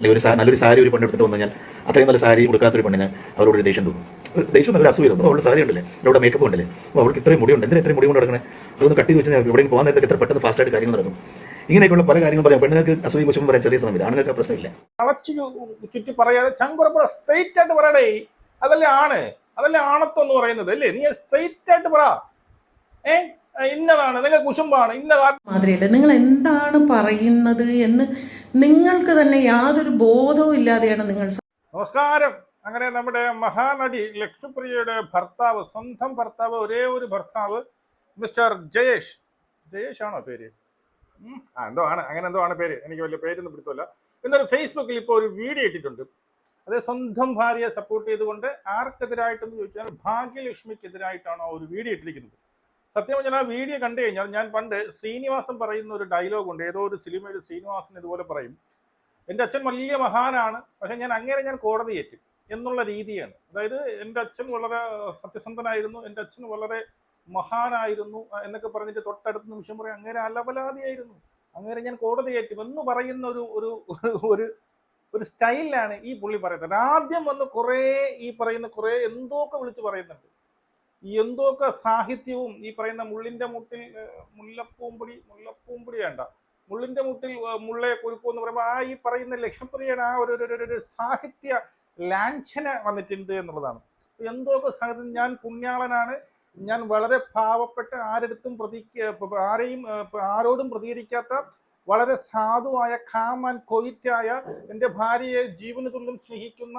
അല്ലെങ്കിൽ നല്ലൊരു സാരി ഒരു പെണ്ണെടുത്തിട്ട് വന്നു കഴിഞ്ഞാൽ അത്രയും നല്ല സാരി കൊടുക്കാത്തൊരു പെണ്ണിന് അവരോട് ഒരു ദേഷ്യം തോന്നും. ദേഷ്യം നല്ല അസൂയ തോന്നും. അവളുടെ സാരി ഉണ്ടല്ലേ, അവളുടെ മേക്കപ്പ് ഉണ്ടല്ലേ, അപ്പോൾ അവൾക്ക് ഇത്രയും മുടിയുണ്ട്, എന്തിനാ ഇത്രയും മുടി കൊണ്ട് നടക്കണേ, അതൊന്ന് കട്ട് ചെയ്ത് വെച്ചാൽ എവിടെയും പോകാൻ നേരത്തെ എത്ര പെട്ടെന്ന് ഫാസ്റ്റായിട്ട് കാര്യങ്ങൾ നടക്കും. ഇങ്ങനെയൊക്കെയുള്ള പല കാര്യങ്ങൾ പറയാം. പെണ്ണുങ്ങൾക്ക് അസൂയ കുശും പറയാൻ ചെറിയ സമയത്ത്, ആണുങ്ങൾക്ക് ആ പ്രശ്നമില്ല. ചുറ്റി പറയാതെ ചങ്കുറപ്പുറ സ്ട്രെയിറ്റ് ആയിട്ട് പറയടേ, അതല്ലേ ആണ്, അതല്ലേ ആണത്വം എന്ന് പറയുന്നത് അല്ലേ. നീ സ്ട്രെയിറ്റ് ആയിട്ട് പറ, ഇന്നതാണ് നിങ്ങൾ കുശുമ്പാണ് ഇന്ന മാതിരിയല്ല. നിങ്ങൾ എന്താണ് പറയുന്നത് എന്ന് നിങ്ങൾക്ക് തന്നെ യാതൊരു ബോധവും ഇല്ലാതെയാണ് നിങ്ങൾ. നമസ്കാരം. അങ്ങനെ നമ്മുടെ മഹാനടി ലക്ഷ്മിപ്രിയയുടെ ഭർത്താവ്, സ്വന്തം ഭർത്താവ്, ഒരേ ഒരു ഭർത്താവ്, മിസ്റ്റർ ജയേഷ് ആണോ പേര്? എന്തോ ആണ്, അങ്ങനെ എന്തോ ആണ് പേര്, എനിക്ക് വലിയ പേരൊന്നും പിടുത്തമില്ല. എന്നൊരു ഫേസ്ബുക്കിൽ ഇപ്പോൾ ഒരു വീഡിയോ ഇട്ടിട്ടുണ്ട്. അത് സ്വന്തം ഭാര്യയെ സപ്പോർട്ട് ചെയ്തുകൊണ്ട് ആർക്കെതിരായിട്ടെന്ന് ചോദിച്ചാൽ ഭാഗ്യലക്ഷ്മിക്കെതിരായിട്ടാണ് ഒരു വീഡിയോ ഇട്ടിരിക്കുന്നത്. സത്യം പറഞ്ഞാൽ ആ വീഡിയോ കണ്ടു കഴിഞ്ഞാൽ ഞാൻ പണ്ട് ശ്രീനിവാസൻ പറയുന്ന ഒരു ഡയലോഗ് ഉണ്ട്, ഏതോ ഒരു സിനിമയിൽ ശ്രീനിവാസൻ ഇതുപോലെ പറയും, എൻ്റെ അച്ഛൻ വലിയ മഹാനാണ്, പക്ഷെ ഞാൻ കോടതി ഏറ്റും എന്നുള്ള രീതിയാണ്. അതായത് എൻ്റെ അച്ഛൻ വളരെ സത്യസന്ധനായിരുന്നു, എൻ്റെ അച്ഛൻ വളരെ മഹാനായിരുന്നു എന്നൊക്കെ പറഞ്ഞിട്ട് തൊട്ടടുത്ത നിമിഷം പറയും അങ്ങനെ അലപലാതിയായിരുന്നു, അങ്ങനെ ഞാൻ കോടതി ഏറ്റും എന്ന് പറയുന്ന ഒരു സ്റ്റൈലിലാണ് ഈ പുള്ളി പറയുന്നത്. ആദ്യം വന്ന് കുറേ ഈ പറയുന്ന കുറേ എന്തൊക്കെ വിളിച്ച് പറയുന്നുണ്ട്. ഈ എന്തൊക്കെ സാഹിത്യവും ഈ പറയുന്ന മുള്ളിൻ്റെ മുട്ടിൽ മുല്ലപ്പൂമ്പൊടി വേണ്ട, മുള്ളിൻ്റെ മുട്ടിൽ മുള്ളെ കുരുക്കു എന്ന് പറയുമ്പോൾ ആ ഈ പറയുന്ന ലക്ഷ്മിപ്രിയയുടെ ആ ഒരു സാഹിത്യ ലാഞ്ചന വന്നിട്ടുണ്ട് എന്നുള്ളതാണ്. എന്തൊക്കെ സാഹിത്യം, ഞാൻ പുണ്യാളനാണ്, ഞാൻ വളരെ പാവപ്പെട്ട, ആരോടും പ്രതികരിക്കാത്ത, വളരെ സാധുവായ, കാമൻ കൊയിറ്റായ, എൻ്റെ ഭാര്യയെ ജീവന് തുല്യം സ്നേഹിക്കുന്ന,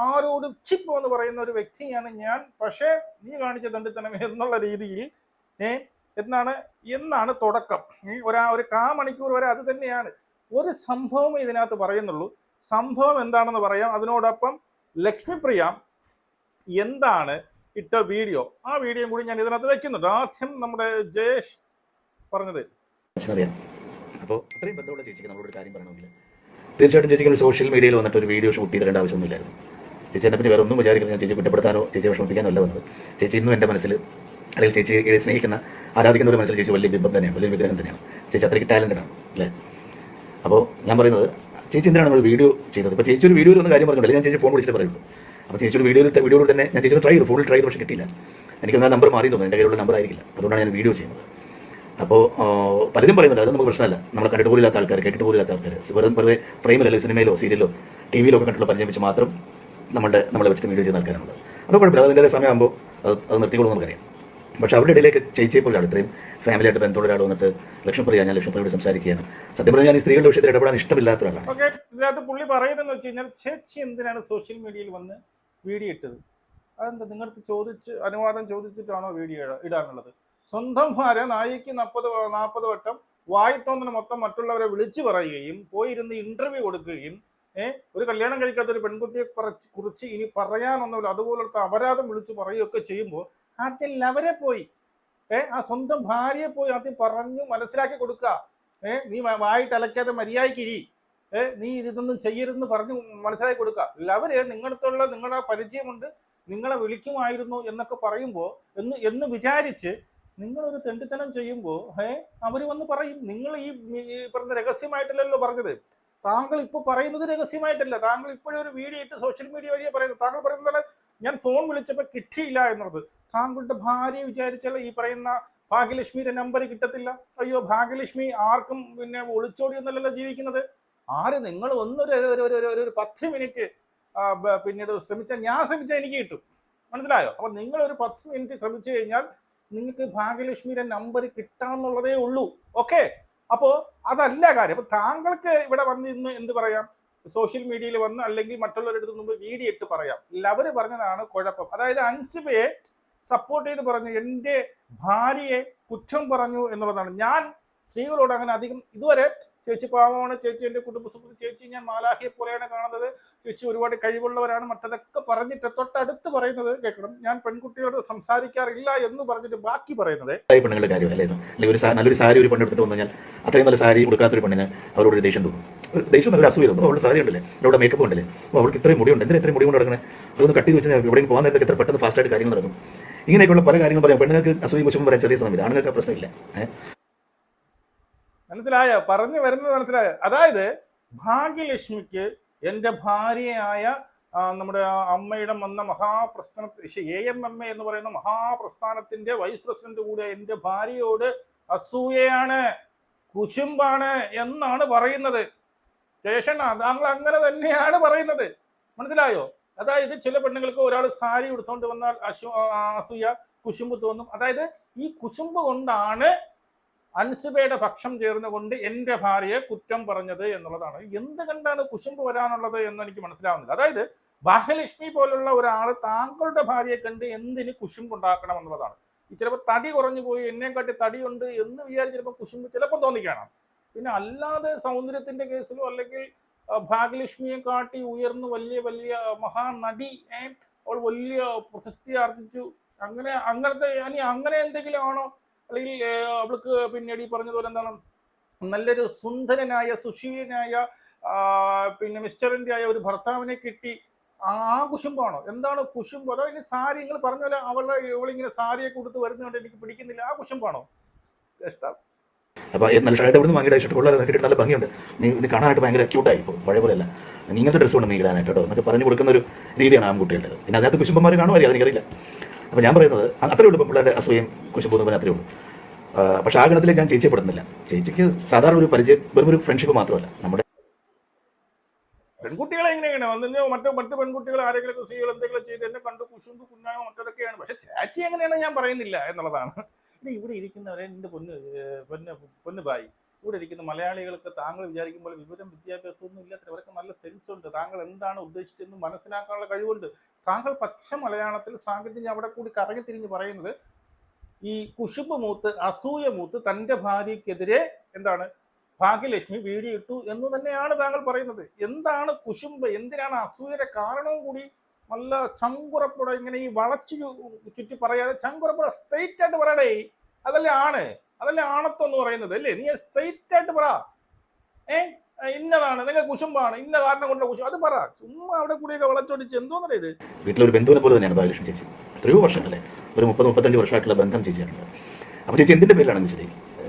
ആരോടും ചിപ്പ് എന്ന് പറയുന്ന ഒരു വ്യക്തിയാണ് ഞാൻ, പക്ഷേ നീ കാണിച്ച ദണ്ഡിത്തനം എന്നുള്ള രീതിയിൽ എന്നാണ് തുടക്കം. ഒരു കാമണിക്കൂർ വരെ അത് തന്നെയാണ്. ഒരു സംഭവം ഇതിനകത്ത് പറയുന്നുള്ളൂ. സംഭവം എന്താണെന്ന് പറയാം. അതിനോടൊപ്പം ലക്ഷ്മിപ്രിയ എന്താണ് ഇട്ട വീഡിയോ, ആ വീഡിയോ കൂടി ഞാൻ ഇതിനകത്ത് വെക്കുന്നുണ്ട്. ആദ്യം നമ്മുടെ ജയേഷ് പറഞ്ഞത്. അപ്പോൾ അത്രയും ബന്ധമുള്ള ചേച്ചിക്ക് നമ്മളൊരു കാര്യം പറയണമെങ്കിൽ തീർച്ചയായിട്ടും ചേച്ചിക്ക് സോഷ്യൽ മീഡിയയിൽ വന്നിട്ട് ഒരു വീഡിയോ ഷൂട്ട് ചെയ്തിടേണ്ട ആവശ്യമൊന്നുമില്ലായിരുന്നു. ചേച്ചി എന്നെ പിന്നെ വേറെ ഒന്നും വിചാരിക്കുന്നത് ഞാൻ ചേച്ചി കുറ്റപ്പെടുത്താനോ ചേച്ചിയെ വിഷമിപ്പിക്കാനോ അല്ല വന്നത്. ചേച്ചി ഇന്നും എൻ്റെ മനസ്സിൽ, അല്ലെങ്കിൽ ചേച്ചിയെ സ്നേഹിക്കുന്ന, ആരാധിക്കുന്ന ഒരു മനസ്സിൽ ചേച്ചി വലിയ ബിംബം തന്നെയാണ്, വലിയ വിഗ്രഹം തന്നെയാണ്. ചേച്ചി അത്രയ്ക്ക് ടാലന്റഡ് ആണ് അല്ലേ. അപ്പോൾ ഞാൻ പറയുന്നത്, ചേച്ചി എന്തിനാണ് നമ്മൾ വീഡിയോ ചെയ്തത്? ഇപ്പോൾ ചേച്ചി ഒരു വീഡിയോയിൽ ഒന്ന് കാര്യം പറഞ്ഞില്ല, ഞാൻ ചേച്ചി ഫോൺ വിളിച്ചിട്ട് പറയുള്ളൂ. അപ്പോൾ ചേച്ചിയുടെ വീഡിയോയിൽ തന്നെ ഞാൻ ചേച്ചി ട്രൈ ചെയ്തു, ഫോണിൽ ട്രൈ ചെയ്തു, പക്ഷേ കിട്ടിയില്ല. എനിക്ക് ആ നമ്പർ മാറി തോന്നുന്നു, എൻ്റെ കയ്യിലുള്ള നമ്പർ ആയിരിക്കില്ല, അതുകൊണ്ടാണ് ഞാൻ വീഡിയോ ചെയ്യുന്നത്. അപ്പോൾ പലരും പറയുന്നുണ്ട് അത് നമുക്ക് പ്രശ്നമല്ല, നമ്മളെ കണ്ടിട്ട് പോലില്ലാത്ത ആൾക്കാർ, കേട്ടിട്ട് പോലില്ലാത്ത ആൾക്കാർ, വെറുതെ ഫ്രെയിമിലല്ലോ സിനിമയിലോ സീരിയലോ ടി വിയിലോ ഒക്കെ കണ്ടിട്ടുള്ള പരിചയം വെച്ച് മാത്രം നമ്മളെ വെച്ചിട്ട് വീഡിയോ ചെയ്യുന്ന ആൾക്കാരുണ്ട്. അത് കുഴപ്പമില്ല, അതിൻ്റെ സമയമാകുമ്പോൾ അത് നിർത്തിക്കൊള്ളും നമുക്കറിയാം. പക്ഷെ അവരുടെ ഇടയിലേക്ക് ചേച്ചിയെ പോലെയാണ്, ഇത്രയും ഫാമിലിയായിട്ട് ബന്ധമുള്ള ഒരാൾ വന്നിട്ട് ലക്ഷ്മിപ്രിയ, ഞാൻ ലക്ഷ്മിപ്രിയോട് സംസാരിക്കുകയാണ്. സത്യം പറഞ്ഞാൽ ഞാൻ ഈ സ്ത്രീകളുടെ വിഷയത്തിൽ ഇടപെടാൻ ഇഷ്ടമില്ലാത്ത ഒരാളാണ്. ഇതിനകത്ത് പുള്ളി പറയുന്നതെന്ന് വെച്ച് കഴിഞ്ഞാൽ, ചേച്ചി എന്തിനാണ് സോഷ്യൽ മീഡിയയിൽ വന്ന് വീഡിയോ ഇട്ടത്? അതെന്താ നിങ്ങൾക്ക് അനുവാദം ചോദിച്ചിട്ടാണോ വീഡിയോ ഇടാനുള്ളത്? സ്വന്തം ഭാര്യ നായിക്ക് 40 വട്ടം വായിത്തോന്നിന് മൊത്തം മറ്റുള്ളവരെ വിളിച്ചു പറയുകയും പോയിരുന്ന് ഇന്റർവ്യൂ കൊടുക്കുകയും ഒരു കല്യാണം കഴിക്കാത്ത ഒരു പെൺകുട്ടിയെ കുറിച്ച് ഇനി പറയാനൊന്നുമില്ല അതുപോലത്തെ അപരാധം വിളിച്ചു പറയുകയൊക്കെ ചെയ്യുമ്പോൾ ആദ്യം അവരെ പോയി ആ സ്വന്തം ഭാര്യയെ പോയി ആദ്യം പറഞ്ഞു മനസ്സിലാക്കി കൊടുക്കുക. നീ വായിട്ട് അലക്കാതെ മര്യാദയ്ക്കിരി, നീ ഇതൊന്നും ചെയ്യരുതെന്ന് പറഞ്ഞു മനസ്സിലാക്കി കൊടുക്കുക. അവര് നിങ്ങളുടെ പരിചയമുണ്ട്, നിങ്ങളെ വിളിക്കുമായിരുന്നു എന്നൊക്കെ പറയുമ്പോൾ എന്ന് വിചാരിച്ച് നിങ്ങളൊരു തെണ്ടിത്തനം ചെയ്യുമ്പോൾ അവർ വന്ന് പറയും. നിങ്ങൾ ഈ പറഞ്ഞ രഹസ്യമായിട്ടല്ലല്ലോ പറഞ്ഞത്, താങ്കൾ ഇപ്പോൾ പറയുന്നത് രഹസ്യമായിട്ടല്ല, താങ്കൾ ഇപ്പോഴും ഒരു വീഡിയോ ഇട്ട് സോഷ്യൽ മീഡിയ വഴിയെ പറയുന്നത്. താങ്കൾ പറയുന്നതാണ് ഞാൻ ഫോൺ വിളിച്ചപ്പോൾ കിട്ടിയില്ല എന്നുള്ളത്. താങ്കളുടെ ഭാര്യ വിചാരിച്ചാൽ ഈ പറയുന്ന ഭാഗ്യലക്ഷ്മിയുടെ നമ്പർ കിട്ടത്തില്ല. അയ്യോ, ഭാഗ്യലക്ഷ്മി ആർക്കും പിന്നെ ഒളിച്ചോടിയൊന്നല്ലല്ലോ ജീവിക്കുന്നത്. നിങ്ങൾ ഒരു 10 മിനിറ്റ് പിന്നീട് ഞാൻ ശ്രമിച്ചാൽ എനിക്ക് കിട്ടും, മനസ്സിലായോ? അപ്പൊ നിങ്ങൾ ഒരു 10 മിനിറ്റ് ശ്രമിച്ചു കഴിഞ്ഞാൽ നിങ്ങൾക്ക് ഭാഗ്യലക്ഷ്മിയുടെ നമ്പർ കിട്ടാന്നുള്ളതേ ഉള്ളൂ. ഓക്കെ, അപ്പോൾ അതല്ല കാര്യം. അപ്പൊ താങ്കൾക്ക് ഇവിടെ വന്നിരുന്ന് എന്ത് പറയാം, സോഷ്യൽ മീഡിയയിൽ വന്ന് അല്ലെങ്കിൽ മറ്റുള്ളവരുടെ മുമ്പ് വീഡിയോ ഇട്ട് പറയാം. അവര് പറഞ്ഞതാണ് കുഴപ്പം. അതായത് അൻസിബയെ സപ്പോർട്ട് ചെയ്ത് പറഞ്ഞു, എൻ്റെ ഭാര്യയെ കുറ്റം പറഞ്ഞു എന്നുള്ളതാണ്. ഞാൻ സ്ത്രീകളോട് അങ്ങനെ അധികം ഇതുവരെ, ചേച്ചി പാവമാണ്, ചേച്ചി എൻ്റെ കുടുംബ സുഹൃത്ത്, ചേച്ചി ഞാൻ മാലാഖിയെ പോലെയാണ് കാണുന്നത്, ചേച്ചി ഒരുപാട് കഴിവുള്ളവരാണ്, മറ്റതൊക്കെ പറഞ്ഞിട്ട് തൊട്ടടുത്ത് പറയുന്നത് കേൾക്കണം, ഞാൻ പെൺകുട്ടിയോട് സംസാരിക്കാറില്ല എന്ന് പറഞ്ഞിട്ട് ബാക്കി പറയുന്നത് പെണ്ണുങ്ങളുടെ കാര്യം അല്ലേ. നല്ലൊരു സാരി ഒരു പെണ്ണെടുത്തിട്ട് വന്നു കഴിഞ്ഞാൽ അത്രയും നല്ല സാരി കൊടുക്കാത്തൊരു പെണ്ണിന് അവരോട് ഒരു ദേഷ്യം തോന്നും. ദേഷ്യം നല്ല അസൂയ തോന്നും. അവളുടെ സാരി ഉണ്ടല്ലേ, അവളുടെ മേക്കപ്പ് ഉണ്ടല്ലേ, അപ്പോൾ അവൾക്ക് ഇത്രയും മുടിയുണ്ട്, എന്തിനാ ഇത്രയും മുടി കൊണ്ട് നടക്കണേ, അതൊന്ന് കട്ട് ചെയ്ത് വെച്ചാൽ എവിടെയും പോകാൻ നേരത്തെ എത്ര പെട്ടെന്ന് ഫാസ്റ്റായിട്ട് കാര്യങ്ങൾ നടക്കും. ഇങ്ങനെയൊക്കെയുള്ള പല കാര്യങ്ങൾ പറയാം. പെണ്ണുങ്ങൾക്ക് അസൂയ കുശും പറയാൻ ചെറിയ സമയത്ത്, ആണുങ്ങൾക്ക് ആ പ്രശ്നമില്ല. മനസ്സിലായോ? പറഞ്ഞു വരുന്നത് മനസ്സിലായോ? അതായത് ഭാഗ്യലക്ഷ്മിക്ക് എൻ്റെ ഭാര്യയായ നമ്മുടെ അമ്മയുടെ വന്ന മഹാപ്രസ്ഥാന AMMA എന്ന് പറയുന്ന മഹാപ്രസ്ഥാനത്തിന്റെ വൈസ് പ്രസിഡന്റ് കൂടെ എൻ്റെ ഭാര്യയോട് അസൂയയാണ്, കുശുമ്പാണ് എന്നാണ് പറയുന്നത്. ശേഷൻ താങ്കൾ അങ്ങനെ തന്നെയാണ് പറയുന്നത്, മനസ്സിലായോ? അതായത് ചില പെണ്ണുങ്ങൾക്ക് ഒരാൾ സാരി എടുത്തുകൊണ്ട് വന്നാൽ അസൂയ, കുശുമ്പ് തോന്നും. അതായത് ഈ കുശുമ്പ് കൊണ്ടാണ് അൻസുബയുടെ പക്ഷം ചേർന്നുകൊണ്ട് എൻ്റെ ഭാര്യയെ കുറ്റം പറഞ്ഞത് എന്നുള്ളതാണ്. എന്ത് കണ്ടാണ് കുശുമ്പ് വരാനുള്ളത് എന്ന് എനിക്ക് മനസ്സിലാവുന്നില്ല. അതായത് ഭാഗ്യലക്ഷ്മി പോലുള്ള ഒരാൾ താങ്കളുടെ ഭാര്യയെ കണ്ട് എന്തിന് കുശുമ്പ് ഉണ്ടാക്കണം എന്നുള്ളതാണ്. ഈ ചിലപ്പോൾ തടി കുറഞ്ഞു പോയി, എന്നെക്കാട്ടി തടിയുണ്ട് എന്ന് വിചാരിച്ച് ചിലപ്പോൾ കുശുമ്പ് ചിലപ്പോൾ തോന്നിക്കണം. പിന്നെ അല്ലാതെ സൗന്ദര്യത്തിന്റെ കേസിലോ അല്ലെങ്കിൽ ഭാഗ്യലക്ഷ്മിയെ കാട്ടി ഉയർന്നു വലിയ വലിയ മഹാനടി, അവൾ വലിയ പ്രശസ്തി ആർജിച്ചു, അങ്ങനത്തെ അങ്ങനെ എന്തെങ്കിലും ആണോ? അല്ലെങ്കിൽ അവൾക്ക് പിന്നീട് ഈ പറഞ്ഞതുപോലെ എന്താണ് നല്ലൊരു സുന്ദരനായ സുശീലനായ പിന്നെ മിസ്റ്ററിന്റെ ആയ ഒരു ഭർത്താവിനെ കിട്ടി, ആ കുശുമ്പാണോ? എന്താണ് കുശുമ്പ്? അതോ ഇനി സാരി നിങ്ങൾ പറഞ്ഞ പോലെ ഇവളിങ്ങനെ സാരിയെ കൊടുത്ത് വരുന്നതുകൊണ്ട് എനിക്ക് പിടിക്കുന്നില്ല, ആ കുശുമ്പാണോ? ഇഷ്ടം. അപ്പൊ നല്ല ഷർട്ട് എവിടെ നിന്ന് വാങ്ങിയിട്ട് ഷർട്ട് കൊള്ളാതെ കിട്ടിയിട്ട് നല്ല ഭംഗിയുണ്ട്, നീ കാണാനായിട്ട് ഭയങ്കര ക്യൂട്ടായി, ഇപ്പോൾ പഴയ പോലെയല്ല, നീ ഇങ്ങനത്തെ ഡ്രസ്സ് കൊണ്ട് നീ ഇടാനായിട്ട് കേട്ടോ എന്നൊക്കെ പറഞ്ഞു കൊടുക്കുന്ന ഒരു രീതിയാണ് ആൺകുട്ടികളുടെ. പിന്നെ അതിനകത്ത് കുശുമ്പന്മാർ കാണുമായിരിക്കും, അതെനിക്കറിയില്ല. അപ്പൊ ഞാൻ പറയുന്നത് അത്രേ ഉള്ളൂ, പിള്ളേരുടെ അസൂയം കുശുമ്പൊന്നും അത്രേ ഉള്ളൂ. പക്ഷെ ആ ഗണത്തിലേക്ക് ഞാൻ ചേച്ചിയെ പെടുന്നില്ല. ചേച്ചിക്ക് സാധാരണ ഒരു പരിചയം, വെറും ഒരു ഫ്രണ്ട്ഷിപ്പ് മാത്രമല്ല. നമ്മുടെ പെൺകുട്ടികളെ എങ്ങനെയാണ് വന്നു മറ്റു പെൺകുട്ടികൾ ആരെങ്കിലും സ്ത്രീകൾ എന്തെങ്കിലും ചെയ്ത് എന്നെ കണ്ടു കുശുമ്പ് കുഞ്ഞായോ മറ്റതൊക്കെയാണ്. പക്ഷെ ചേച്ചി എങ്ങനെയാണ് ഞാൻ പറയുന്നില്ല എന്നുള്ളതാണ്. ഇനി ഇവിടെ ഇരിക്കുന്നവരെ എൻ്റെ പൊന്ന് ബായി, ഇവിടെ ഇരിക്കുന്ന മലയാളികൾക്ക് താങ്കൾ വിചാരിക്കുമ്പോൾ വിവരം വിദ്യാഭ്യാസമൊന്നും ഇല്ലാത്ത അവർക്ക് നല്ല സെൻസ് ഉണ്ട്. താങ്കൾ എന്താണ് ഉദ്ദേശിച്ചതെന്ന് മനസ്സിലാക്കാനുള്ള കഴിവുണ്ട്. താങ്കൾ പച്ച മലയാളത്തിൽ സാങ്കേതിക അവിടെ കൂടി കറങ്ങി തിരിഞ്ഞ് പറയുന്നത് ഈ കുശുമ്പ് മൂത്ത് അസൂയ മൂത്ത് തൻ്റെ ഭാര്യയ്ക്കെതിരെ എന്താണ് ഭാഗ്യലക്ഷ്മി വീഡിയോ ഇട്ടു എന്ന് തന്നെയാണ് താങ്കൾ പറയുന്നത്. എന്താണ് കുശുമ്പ്, എന്തിനാണ് അസൂയയുടെ കാരണവും കൂടി നല്ല ചങ്കുറപ്പുടെ ഇങ്ങനെ ഈ വളച്ചു ചുറ്റി പറയാതെ ചങ്കുറപ്പുടെ സ്ട്രെയിറ്റ് ആയിട്ട് പറയടേ. അതല്ലേ ആണത്വം എന്ന് പറയുന്നത് അല്ലേ? നീ സ്ട്രെയിറ്റ് ആയിട്ട് പറ. ഇന്നതാണ് നിങ്ങൾ കുശുമ്പാണ്, ഇന്ന കാരണം കൊണ്ട് കുശും, അത് പറ. ചുമ്മാ അവിടെ കൂടിയൊക്കെ വളച്ചൊടിച്ച് എന്തോന്നല്ലേ ഇത്? വീട്ടിലൊരു ബന്ധുവിനെ പോലെ തന്നെയാണ് ഭാഗ്യലക്ഷ്മി ചേച്ചി. എത്രയോ വർഷങ്ങളല്ലേ, ഒരു 30-35 വർഷമായിട്ടുള്ള ബന്ധം ചേച്ചിയാണല്ലോ. അപ്പൊ ചേച്ചി എന്തിന്റെ പേരിലാണെന്ന് ശരി,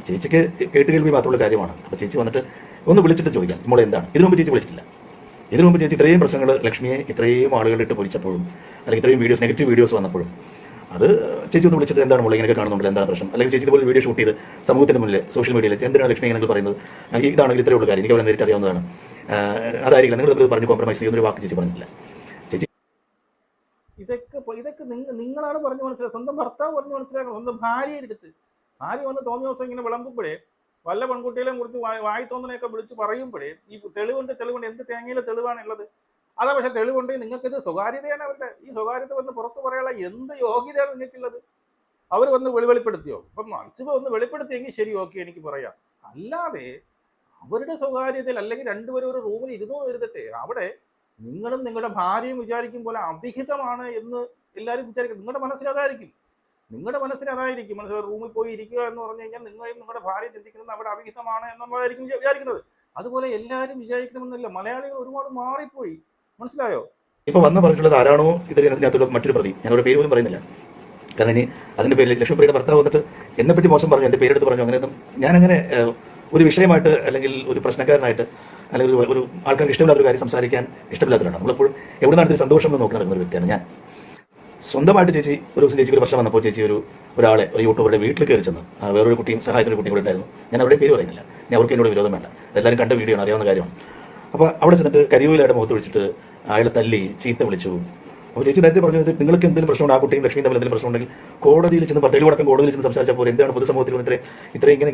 ചേച്ചിക്ക് കേട്ട് കേൾവി മാത്രമുള്ള കാര്യമാണ്. അപ്പൊ ചേച്ചി വന്നിട്ട് ഒന്ന് വിളിച്ചിട്ട് ചോദിക്കാം നമ്മളെ എന്താണ്. ഇതിനു മുമ്പ് ചേച്ചി വിളിച്ചിട്ടില്ല. ഇതിനു മുമ്പ് ചേച്ചി ഇത്രയും പ്രശ്നങ്ങൾ ലക്ഷ്മിയെ ഇത്രയും ആളുകളിട്ട് പൊരിച്ചപ്പോഴും അല്ലെങ്കിൽ ഇത്രയും വീഡിയോസ് നെഗറ്റീവ് വീഡിയോസ് വന്നപ്പോഴും അത് ചേച്ചി ഒന്ന് വിളിച്ചിട്ട് എന്താണ് മുള്ള ഇങ്ങനെയൊക്കെ കാണുന്നുണ്ടല്ലോ, എന്താണ് പ്രശ്നം, അല്ലെങ്കിൽ ചേച്ചി ഇതുപോലെ വീഡിയോ ഷൂട്ട് ചെയ്ത് സമൂഹത്തിന് മുന്നിൽ സോഷ്യൽ മീഡിയയിൽ എന്തിനാണ് ലക്ഷ്മി നിങ്ങൾ പറയുന്നത്, ഇതാണെങ്കിൽ ഇത്രയുള്ള കാര്യം എനിക്ക് അവരെ നേരിട്ട് അറിയാവുന്നതാണ്, അതായിരിക്കില്ല നിങ്ങൾ പറഞ്ഞ് കോംപ്രമൈസ് ചെയ്യുന്നൊരു വാക്ക് ചേച്ചി പറഞ്ഞിട്ടില്ല. ചേച്ചി ഇതൊക്കെ നിങ്ങളാണ് പറഞ്ഞു മനസ്സിലാക്കുക. സ്വന്തം ഭർത്താവ് പറഞ്ഞു മനസ്സിലാക്കണം. സ്വന്തം ഭാര്യയുടെ അടുത്ത് ഭാര്യ വന്ന് തോന്നിയ ദിവസം ഇങ്ങനെ വിളമ്പുമ്പോഴേ വല്ല പെൺകുട്ടികളെയും കുറിച്ച് വായി തോന്നനെയൊക്കെ വിളിച്ച് പറയുമ്പോഴേ ഈ തെളിവുണ്ട് എന്ത് തേങ്ങയിലെ തെളിവാണുള്ളത്? അതാ. പക്ഷെ തെളിവുണ്ട്, നിങ്ങൾക്കിത് സ്വകാര്യതയാണ് അവരുടെ. ഈ സ്വകാര്യത വന്ന് പുറത്തു പറയാനുള്ള എന്ത് യോഗ്യതയാണ് നിങ്ങൾക്കുള്ളത്? അവർ വന്ന് വെളിപ്പെടുത്തിയോ? ഇപ്പം അൻസിബ ഒന്ന് വെളിപ്പെടുത്തിയെങ്കിൽ ശരി, ഓക്കെ, എനിക്ക് പറയാം. അല്ലാതെ അവരുടെ സ്വകാര്യതയിൽ അല്ലെങ്കിൽ രണ്ടുപേരും ഒരു റൂമിൽ ഇരുന്നോ എഴുതട്ടെ, അവിടെ നിങ്ങളും നിങ്ങളുടെ ഭാര്യയും വിചാരിക്കും പോലെ അവിഹിതമാണ് എന്ന് എല്ലാവരും വിചാരിക്കും. നിങ്ങളുടെ മനസ്സിലതായിരിക്കും. മനസ്സിൽ റൂമിൽ പോയി ഇരിക്കുക എന്ന് പറഞ്ഞു കഴിഞ്ഞാൽ നിങ്ങളെയും നിങ്ങളുടെ ഭാര്യ ചിന്തിക്കുന്നത് അവിടെ അവിഹിതമാണ് എന്നുള്ളതായിരിക്കും വിചാരിക്കുന്നത്. അതുപോലെ എല്ലാവരും വിചാരിക്കണമെന്നില്ല. മലയാളികൾ ഒരുപാട് മാറിപ്പോയി, മനസ്സിലായോ? ഇപ്പൊ വന്ന് പറഞ്ഞിട്ടുള്ളത് ആരാണോ ഇതിനകത്തുള്ള മറ്റൊരു പ്രതി, ഞാനൊരു പേര് പോലും പറയുന്നില്ല. കാരണം ഇനി അതിന്റെ പേരിൽ ലക്ഷ്മിപ്രിയയുടെ ഭർത്താവ് വന്നിട്ട് എന്നെ പറ്റി മോശം പറഞ്ഞു, എന്റെ പേരെടുത്ത് പറഞ്ഞു, അങ്ങനെയൊന്നും ഞാനങ്ങനെ ഒരു വിഷയമായിട്ട് അല്ലെങ്കിൽ ഒരു പ്രശ്നക്കാരനായിട്ട് അല്ലെങ്കിൽ ഒരു ആൾക്കാർക്ക് ഇഷ്ടമില്ലാത്തൊരു കാര്യം സംസാരിക്കാൻ ഇഷ്ടമില്ലാത്തവരാണ്. നമ്മളെപ്പോഴും എവിടെ നിന്നാണ് ഒരു സന്തോഷം എന്ന് നോക്കി നടക്കുന്ന ഒരു വ്യക്തിയാണ് ഞാൻ. സ്വന്തമായിട്ട് ചേച്ചി ഒരു ദിവസം ചേച്ചിക്ക് ഒരു പ്രശ്നം വന്നപ്പോൾ ചേച്ചി ഒരാളെ ഒരു യൂട്യൂബറുടെ വീട്ടിൽ കയറി ചെന്ന്, വേറൊരു കുട്ടിയും സഹായത്തിന് കുട്ടിയും കൂടെ ഉണ്ടായിരുന്നു. ഞാൻ അവരുടെ പേര് പറയുന്നില്ല, ഞാൻ അവർക്ക് എന്നോട് വിരോധം വേണ്ട, എല്ലാവരും കണ്ട വീഡിയോ ആണ്, അറിയാവുന്ന കാര്യമാണ്. അപ്പോൾ അവിടെ ചെന്നിട്ട് കരിയൂലയുടെ മുഖത്ത് വിളിച്ചിട്ട് അയാളെ തല്ലി ചീത്ത വിളിച്ചു. അപ്പോൾ ചേച്ചി നേരത്തെ പറഞ്ഞത് നിങ്ങൾക്ക് എന്തെങ്കിലും പ്രശ്നമുണ്ട്, ആ കുട്ടിയും ലക്ഷ്മിയും തമ്മിൽ എന്തെങ്കിലും പ്രശ്നമുണ്ടെങ്കിൽ കോടതിയിൽ ചെന്ന് തെളിവടക്കം കോടതിയിൽ ചെന്ന് സംസാരിച്ചപ്പോൾ എന്താണ് പൊതുസമൂഹത്തിൽ ഇത്രയും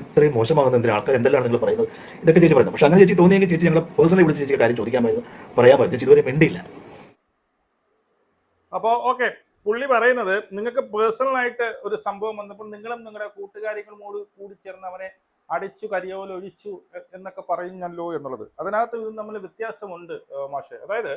ഇത്രയും മോശമാകുന്ന എന്തിനാ ആൾക്കാർ എന്തെല്ലാം നിങ്ങൾ പറയുന്നത്, ഇതൊക്കെ ചേച്ചി പറയുന്നത്. പക്ഷെ അങ്ങനെ ചേച്ചി തോന്നിയെങ്കിൽ ചേച്ചി ഞങ്ങളെ പേഴ്സണലി വിളിച്ച് ചേച്ചി കാര്യം ചോദിക്കാമായിരുന്നു, പറയാമായിരുന്നു. ചേച്ചി ഇതുവരെ മിണ്ടിയില്ല. അപ്പോൾ ഓക്കെ, പുള്ളി പറയുന്നത് നിങ്ങൾക്ക് പേഴ്സണലായിട്ട് ഒരു സംഭവം വന്നപ്പോൾ നിങ്ങളും നിങ്ങളുടെ കൂട്ടുകാരികളും കൂടി ചേർന്ന് അവനെ അടിച്ചു കരിയോല ഒഴിച്ചു എന്നൊക്കെ പറയുന്നല്ലോ എന്നുള്ളത്. അതിനകത്ത് ഇത് തമ്മിൽ വ്യത്യാസമുണ്ട് മാഷെ. അതായത്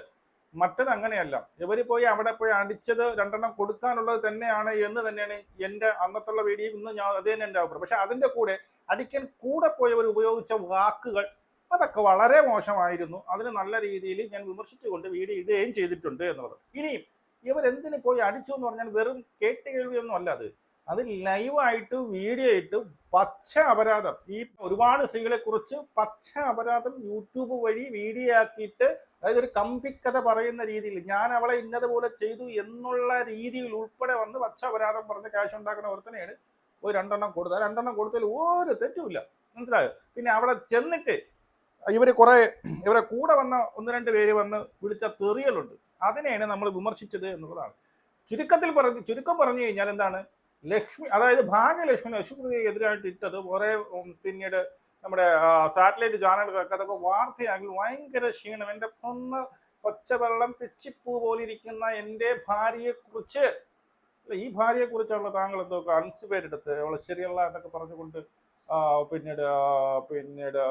മറ്റത് അങ്ങനെയല്ല. ഇവര് പോയി അവിടെ പോയി അടിച്ചത് 2 കൊടുക്കാനുള്ളത് തന്നെയാണ് എന്ന് തന്നെയാണ് എൻ്റെ അന്നത്തുള്ള വീഡിയോ. ഇന്ന് ഞാൻ അത് തന്നെ എൻ്റെ അഭിപ്രായം. പക്ഷെ അതിൻ്റെ കൂടെ അടിക്കാൻ കൂടെ പോയവർ ഉപയോഗിച്ച വാക്കുകൾ അതൊക്കെ വളരെ മോശമായിരുന്നു. അതിന് നല്ല രീതിയിൽ ഞാൻ വിമർശിച്ചുകൊണ്ട് വീഡിയോ ഇടുകയും ചെയ്തിട്ടുണ്ട് എന്നുള്ളത്. ഇനിയും ഇവരെന്തിന് പോയി അടിച്ചു എന്ന് പറഞ്ഞാൽ വെറും കേട്ട് കേൾവിയൊന്നും അല്ല. അത് അത് ലൈവായിട്ട് വീഡിയോ ഇട്ട് പച്ച അപരാധം, ഈ ഒരുപാട് സ്ത്രീകളെ കുറിച്ച് പച്ച അപരാധം യൂട്യൂബ് വഴി വീഡിയോ ആക്കിയിട്ട്, അതായത് ഒരു കമ്പിക്കഥ പറയുന്ന രീതിയിൽ ഞാൻ അവളെ ഇന്നതുപോലെ ചെയ്തു എന്നുള്ള രീതിയിൽ ഉൾപ്പെടെ വന്ന് പച്ച അപരാധം പറഞ്ഞ് ക്യാഷ് ഉണ്ടാക്കുന്ന ഒരുത്തനെയാണ് ഒരു 2 എണ്ണം കൊടുത്തത്. 2 എണ്ണം കൊടുത്തതിൽ ഒരു തെറ്റുമില്ല, മനസ്സിലായോ? പിന്നെ അവിടെ ചെന്നിട്ട് ഇവരെ കൂടെ വന്ന 1-2 പേര് വന്ന് വിളിച്ച തെറികളുണ്ട്, അതിനെയാണ് നമ്മൾ വിമർശിച്ചത് എന്നുള്ളതാണ്. ചുരുക്കം പറഞ്ഞു കഴിഞ്ഞാൽ എന്താണ്, ലക്ഷ്മി, അതായത് ലക്ഷ്മിക്ക് എതിരായിട്ട് ഇട്ടത് കുറെ പിന്നീട് നമ്മുടെ സാറ്റലൈറ്റ് ചാനലുകൾക്ക് അതൊക്കെ വാർത്തയാക്കി ഭയങ്കര ക്ഷീണം. എൻ്റെ പൊന്ന് പച്ചവെള്ളം പിച്ചിപ്പൂ പോലിരിക്കുന്ന എൻ്റെ ഭാര്യയെ കുറിച്ച്, ഈ ഭാര്യയെ കുറിച്ചുള്ള താങ്കൾ എന്തൊക്കെ അൻസിബേരെടുത്ത് അവളെ ശരിയല്ല എന്നൊക്കെ പറഞ്ഞുകൊണ്ട് പിന്നീട്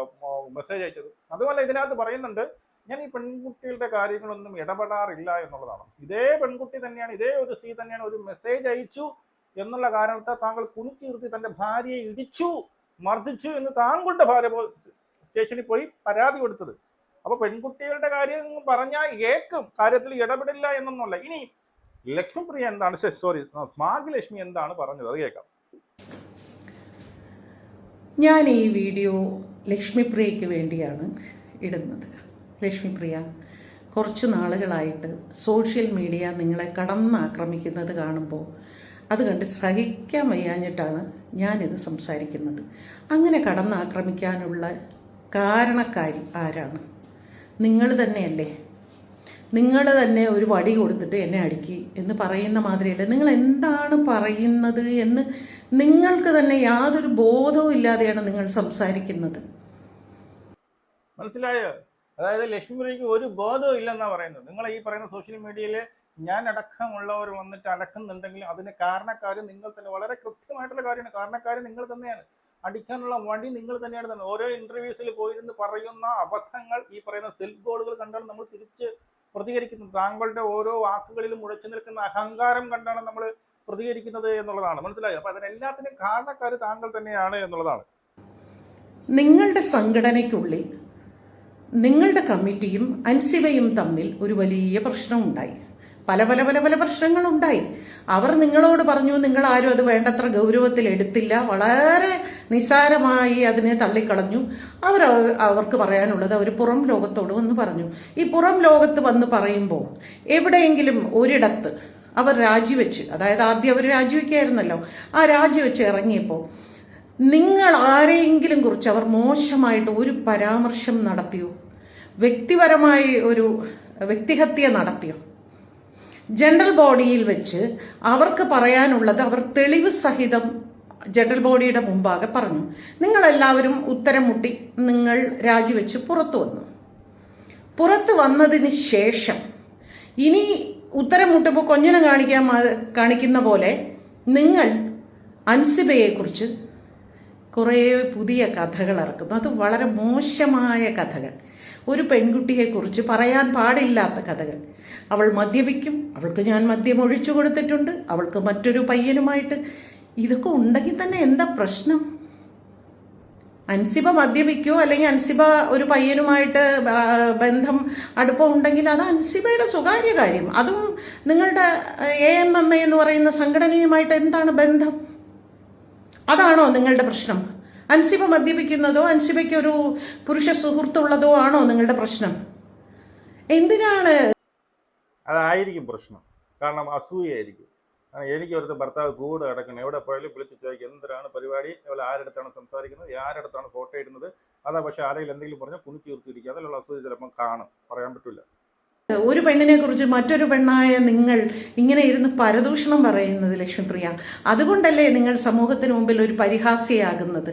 മെസ്സേജ് അയച്ചത്. അതുപോലെ ഇതിനകത്ത് പറയുന്നുണ്ട് ഞാൻ ഈ പെൺകുട്ടികളുടെ കാര്യങ്ങളൊന്നും ഇടപെടാറില്ല എന്നുള്ളതാണ്. ഇതേ പെൺകുട്ടി തന്നെയാണ്, ഇതേ ഒരു സ്ത്രീ തന്നെയാണ് ഒരു മെസ്സേജ് അയച്ചു എന്നുള്ള കാരണത്താൽ താങ്കൾ കുനിച്ചിരുത്തി തന്റെ ഭാര്യയെ ഇടിച്ചു, മർദ്ദിച്ചു എന്ന് താങ്കളുടെ ഭാര്യ സ്റ്റേഷനിൽ പോയി പരാതി കൊടുത്തത്. അപ്പൊ പെൺകുട്ടികളുടെ കാര്യം പറഞ്ഞാൽ കേൾക്കും, കാര്യത്തിൽ ഇടപെടില്ല എന്നൊന്നുമല്ല. ഇനി ലക്ഷ്മിപ്രിയ എന്താണ്, ഭാഗ്യലക്ഷ്മി എന്താണ് പറഞ്ഞത്, അത് കേൾക്കാം. ഞാൻ ഈ വീഡിയോ ലക്ഷ്മിപ്രിയയ്ക്ക് വേണ്ടിയാണ് ഇടുന്നത്. ലക്ഷ്മിപ്രിയ, കുറച്ച് നാളുകളായിട്ട് സോഷ്യൽ മീഡിയ നിങ്ങളെ കടന്നാക്രമിക്കുന്നത് കാണുമ്പോൾ അത് കണ്ട് സഹിക്കാൻ വയ്യാഞ്ഞിട്ടാണ് ഞാനിത് സംസാരിക്കുന്നത്. അങ്ങനെ കടന്നാക്രമിക്കാനുള്ള കാരണക്കാരി ആരാണ്? നിങ്ങൾ തന്നെയല്ലേ? നിങ്ങൾ തന്നെ ഒരു വടി കൊടുത്തിട്ട് എന്നെ അടിക്കി എന്ന് പറയുന്ന മാതിരിയല്ലേ? നിങ്ങൾ എന്താണ് പറയുന്നത് എന്ന് നിങ്ങൾക്ക് തന്നെ യാതൊരു ബോധവും ഇല്ലാതെയാണ് നിങ്ങൾ സംസാരിക്കുന്നത്. മനസ്സിലായോ? അതായത് ലക്ഷ്മിപ്രിയയ്ക്ക് ഒരു ബോധവും ഇല്ലെന്നാ പറയുന്നത്. നിങ്ങൾ ഈ പറയുന്ന സോഷ്യൽ മീഡിയയിൽ ഞാൻ അടക്കമുള്ളവർ വന്നിട്ട് അലക്കുന്നുണ്ടെങ്കിൽ അതിന് കാരണക്കാരും നിങ്ങൾ തന്നെ, വളരെ കൃത്യമായിട്ടുള്ള കാര്യമാണ്. കാരണക്കാരും നിങ്ങൾ തന്നെയാണ്. അടിക്കാനുള്ള വടി നിങ്ങൾ തന്നെയാണ് തന്നെ. ഓരോ ഇന്റർവ്യൂസിൽ പോയിരുന്ന് പറയുന്ന അബദ്ധങ്ങൾ, ഈ പറയുന്ന സെൽഫ് ഗോളുകൾ കണ്ടാണ് നമ്മൾ തിരിച്ച് പ്രതികരിക്കുന്നത്. താങ്കളുടെ ഓരോ വാക്കുകളിലും മുഴച്ചു നിൽക്കുന്ന അഹങ്കാരം കണ്ടാണ് നമ്മൾ പ്രതികരിക്കുന്നത് എന്നുള്ളതാണ്. മനസ്സിലായോ? അപ്പൊ അതിനെല്ലാത്തിനും കാരണക്കാർ താങ്കൾ തന്നെയാണ് എന്നുള്ളതാണ്. നിങ്ങളുടെ സംഘടനയ്ക്കുള്ളിൽ നിങ്ങളുടെ കമ്മിറ്റിയും അൻസിബയും തമ്മിൽ ഒരു വലിയ പ്രശ്നമുണ്ടായി. പല പല പല പല പ്രശ്നങ്ങളുണ്ടായി. അവർ നിങ്ങളോട് പറഞ്ഞു, നിങ്ങൾ ആരും അത് വേണ്ടത്ര ഗൗരവത്തിൽ എടുത്തില്ല, വളരെ നിസ്സാരമായി അതിനെ തള്ളിക്കളഞ്ഞു. അവർക്ക് പറയാനുള്ളത് അവർ പുറം ലോകത്തോട് വന്ന് പറഞ്ഞു. ഈ പുറം ലോകത്ത് വന്ന് പറയുമ്പോൾ എവിടെയെങ്കിലും ഒരിടത്ത് അവർ രാജിവെച്ച്, അതായത് ആദ്യം അവർ രാജിവെക്കുകയായിരുന്നല്ലോ, ആ രാജിവെച്ച് ഇറങ്ങിയപ്പോൾ നിങ്ങൾ ആരെയെങ്കിലും കുറിച്ച് അവർ മോശമായിട്ട് ഒരു പരാമർശം നടത്തിയോ? വ്യക്തിപരമായി ഒരു വ്യക്തിഹത്യ നടത്തിയോ? ജനറൽ ബോഡിയിൽ വെച്ച് അവർക്ക് പറയാനുള്ളത് അവർ തെളിവ് സഹിതം ജനറൽ ബോഡിയുടെ മുമ്പാകെ പറഞ്ഞു. നിങ്ങളെല്ലാവരും ഉത്തരം മുട്ടി നിങ്ങൾ രാജിവെച്ച് പുറത്തു വന്നു. പുറത്തു വന്നതിന് ശേഷം ഇനി ഉത്തരം മുട്ടുമ്പോൾ കൊഞ്ഞനം കാണിക്കുന്ന പോലെ നിങ്ങൾ അൻസിബയെക്കുറിച്ച് കുറേ പുതിയ കഥകൾ ഇറക്കുന്നു. അത് വളരെ മോശമായ കഥകൾ, ഒരു പെൺകുട്ടിയെക്കുറിച്ച് പറയാൻ പാടില്ലാത്ത കഥകൾ. അവൾ മദ്യപിക്കും, അവൾക്ക് ഞാൻ മദ്യം ഒഴിച്ചു കൊടുത്തിട്ടുണ്ട്, അവൾക്ക് മറ്റൊരു പയ്യനുമായിട്ട്, ഇതൊക്കെ ഉണ്ടെങ്കിൽ തന്നെ എന്താ പ്രശ്നം? അൻസിബ മദ്യപിക്കോ അല്ലെങ്കിൽ അൻസിബ ഒരു പയ്യനുമായിട്ട് ബന്ധം അടുപ്പം ഉണ്ടെങ്കിൽ അത് അൻസിബയുടെ സ്വകാര്യ കാര്യം. അതും നിങ്ങളുടെ AMMA എന്ന് പറയുന്ന സംഘടനയുമായിട്ട് എന്താണ് ബന്ധം? അതാണോ നിങ്ങളുടെ പ്രശ്നം? അൻസിബ മദ്യപിക്കുന്നതോ അൻസിബയ്ക്ക് ഒരു പുരുഷ സുഹൃത്തുള്ളതോ ആണോ നിങ്ങളുടെ പ്രശ്നം? എന്തിനാണ്? അതായിരിക്കും പ്രശ്നം. കാരണം അസൂയായിരിക്കും. എനിക്ക് അവിടുത്തെ ഭർത്താവ് കൂടെ കിടക്കണം, എവിടെ പോയാലും വിളിച്ച് ചോദിക്കും എന്തിനാണ് പരിപാടി, ഇവിടെ ആരുടെ സംസാരിക്കുന്നത്, ആരുടെ ഫോട്ടോ ഇടുന്നത്. അതാ. പക്ഷെ ആരെങ്കിലും എന്തെങ്കിലും പറഞ്ഞാൽ കുണിച്ച് തീർത്തിരിക്കുക. അതിലുള്ള അസൂയ ചിലപ്പം കാണും, പറയാൻ പറ്റില്ല. ഒരു പെണ്ണിനെ കുറിച്ച് മറ്റൊരു പെണ്ണായ നിങ്ങൾ ഇങ്ങനെ ഇരുന്ന് പരദൂഷണം പറയുന്നത് ലക്ഷ്മിപ്രിയ, അതുകൊണ്ടല്ലേ നിങ്ങൾ സമൂഹത്തിന് മുമ്പിൽ ഒരു പരിഹാസ്യയാകുന്നത്?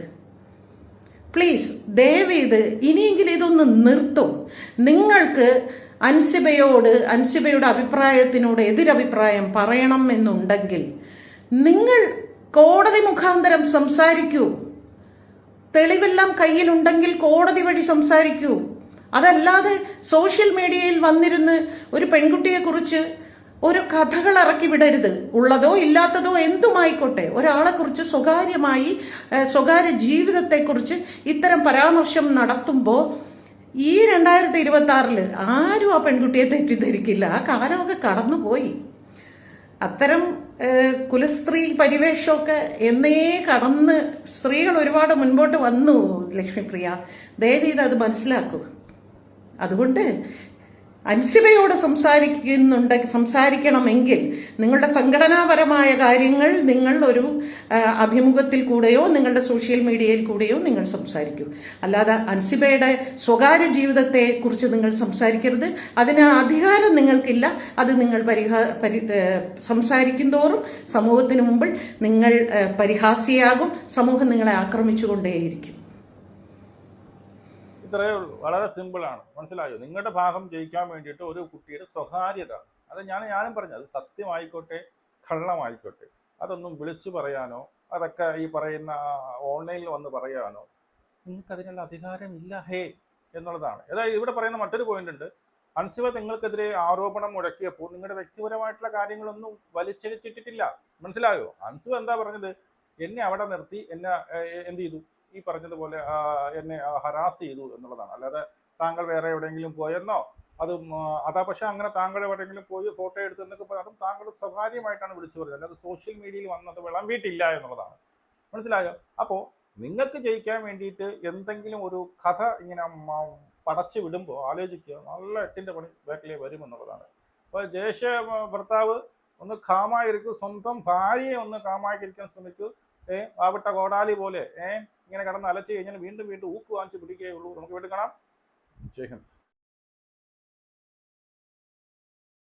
പ്ലീസ് ദയവേത് ഇനിയെങ്കിലും ഇതൊന്ന് നിർത്തും. നിങ്ങൾക്ക് അൻസിബയുടെ അഭിപ്രായത്തിനോട് എതിരഭിപ്രായം പറയണം എന്നുണ്ടെങ്കിൽ നിങ്ങൾ കോടതി മുഖാന്തരം സംസാരിക്കൂ. തെളിവെല്ലാം കയ്യിലുണ്ടെങ്കിൽ കോടതി വഴി സംസാരിക്കൂ. അതല്ലാതെ സോഷ്യൽ മീഡിയയിൽ വന്നിരുന്ന് ഒരു പെൺകുട്ടിയെക്കുറിച്ച് ഒരു കഥകൾ ഇറക്കി വിടരുത്. ഉള്ളതോ ഇല്ലാത്തതോ എന്തുമായിക്കോട്ടെ, ഒരാളെക്കുറിച്ച് സ്വകാര്യമായി സ്വകാര്യ ജീവിതത്തെക്കുറിച്ച് ഇത്തരം പരാമർശം നടത്തുമ്പോൾ ഈ 2026 ആരും ആ പെൺകുട്ടിയെ തെറ്റിദ്ധരിക്കില്ല. ആ കാലമൊക്കെ കടന്നുപോയി. അത്തരം കുലസ്ത്രീ പരിവേഷമൊക്കെ എന്നേ കടന്ന് സ്ത്രീകൾ ഒരുപാട് മുൻപോട്ട് വന്നു. ലക്ഷ്മിപ്രിയ, ദയവീത് അത് മനസ്സിലാക്കൂ. അതുകൊണ്ട് അൻസിബയോട് സംസാരിക്കണമെങ്കിൽ നിങ്ങളുടെ സംഘടനാപരമായ കാര്യങ്ങൾ നിങ്ങൾ ഒരു അഭിമുഖത്തിൽ കൂടെയോ നിങ്ങളുടെ സോഷ്യൽ മീഡിയയിൽ കൂടെയോ നിങ്ങൾ സംസാരിക്കൂ. അല്ലാതെ അൻസിബയുടെ സ്വകാര്യ ജീവിതത്തെ കുറിച്ച് നിങ്ങൾ സംസാരിക്കരുത്. അതിന് അധികാരം നിങ്ങൾക്കില്ല. അത് നിങ്ങൾ സംസാരിക്കും തോറും സമൂഹത്തിന് മുമ്പിൽ നിങ്ങൾ പരിഹാസിയാകും. സമൂഹം നിങ്ങളെ ആക്രമിച്ചുകൊണ്ടേയിരിക്കും. ഇത്രയേ ഉള്ളൂ. വളരെ സിമ്പിളാണ്. മനസ്സിലായോ? നിങ്ങളുടെ ഭാഗം ജയിക്കാൻ വേണ്ടിയിട്ട് ഒരു കുട്ടിയുടെ സ്വകാര്യത, അത് ഞാനും പറഞ്ഞു, അത് സത്യമായിക്കോട്ടെ കള്ളമായിക്കോട്ടെ, അതൊന്നും വിളിച്ചു പറയാനോ അതൊക്കെ ഈ പറയുന്ന ഓൺലൈനിൽ വന്ന് പറയാനോ നിങ്ങൾക്ക് അതിനുള്ള അധികാരമില്ല എന്നുള്ളതാണ്. അതായത് ഇവിടെ പറയുന്ന മറ്റൊരു പോയിന്റ് ഉണ്ട്. അൻസിബ നിങ്ങൾക്കെതിരെ ആരോപണം മുഴക്കിയപ്പോൾ നിങ്ങളുടെ വ്യക്തിപരമായിട്ടുള്ള കാര്യങ്ങളൊന്നും വലിച്ചെടുത്തിട്ടില്ല. മനസ്സിലായോ? അൻസിബ എന്താ പറഞ്ഞത്? എന്നെ അവിടെ നിർത്തി എന്നെ എന്ത് ചെയ്തു, ഈ പറഞ്ഞതുപോലെ എന്നെ ഹരാസ് ചെയ്തു എന്നുള്ളതാണ്. അല്ലാതെ താങ്കൾ വേറെ എവിടെയെങ്കിലും പോയെന്നോ അതാ. പക്ഷെ അങ്ങനെ താങ്കൾ എവിടെയെങ്കിലും പോയി ഫോട്ടോ എടുത്തെന്നൊക്കെ അതും താങ്കൾ സ്വകാര്യമായിട്ടാണ് വിളിച്ചു പറഞ്ഞത്. അല്ലാതെ സോഷ്യൽ മീഡിയയിൽ വന്നത് വിളമ്പിയിട്ടില്ല എന്നുള്ളതാണ്. മനസ്സിലായോ? അപ്പോൾ നിങ്ങൾക്ക് ജയിക്കാൻ വേണ്ടിയിട്ട് എന്തെങ്കിലും ഒരു കഥ ഇങ്ങനെ പടച്ചു വിടുമ്പോൾ ആലോചിക്കുക, നല്ല 8ന്റെ പണി ബാക്കിലേ വരുമെന്നുള്ളതാണ്. അപ്പോൾ ജയേഷ ഭർത്താവ് ഒന്ന് കാമായിരിക്കും, സ്വന്തം ഭാര്യയെ ഒന്ന് കാമായിരിക്കാൻ ശ്രമിക്കൂ. ആവട്ട കോടാലി പോലെ ഇങ്ങനെ കിടന്ന് അലച്ചു കഴിഞ്ഞാൽ വീണ്ടും ഊക്ക് വാങ്ങിച്ച് പിടിക്കുകയുള്ളൂ. നമുക്ക് വീണ്ടും കാണാം. ജയ് ഹിന്ദ്.